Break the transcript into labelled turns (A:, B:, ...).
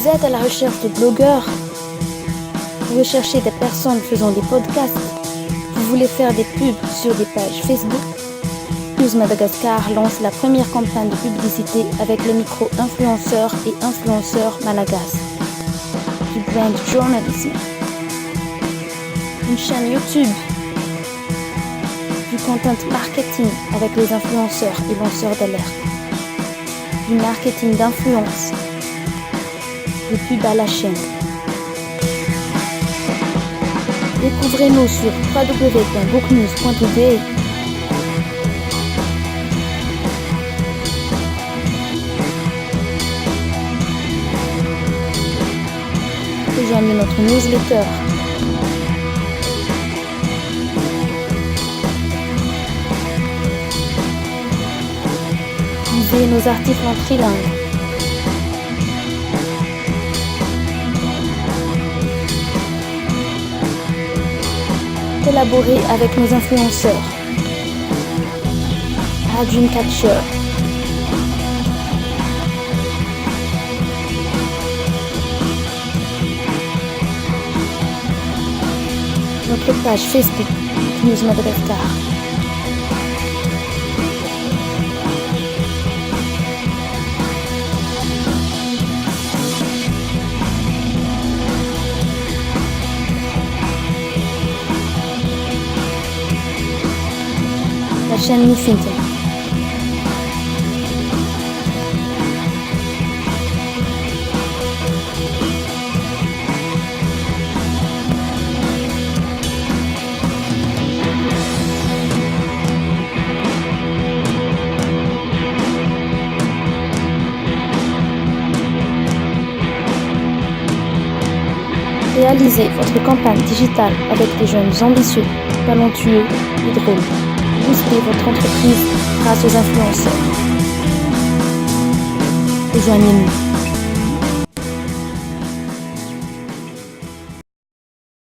A: Vous êtes à la recherche de blogueurs? Vous recherchez des personnes faisant des podcasts? Vous voulez faire des pubs sur des pages Facebook? News Madagascar lance la première campagne de publicité avec le micro-influenceur et influenceur malagasy. Du brand journalism. Une chaîne YouTube. Du content marketing avec les influenceurs et lanceurs d'alerte. Du marketing d'influence. Des pubs à la chaîne. Découvrez-nous sur www.booknews.tv. Rejoignez notre newsletter. Lisez nos articles en trilingue. Collaborez avec nos influenceurs. Dreamcatcher. Notre page Facebook News Madagascar. La chaîne Newfinter. Réalisez votre campagne digitale avec des jeunes ambitieux, talentueux et drôles. Boostez votre entreprise grâce aux influenceurs. Rejoignez-nous.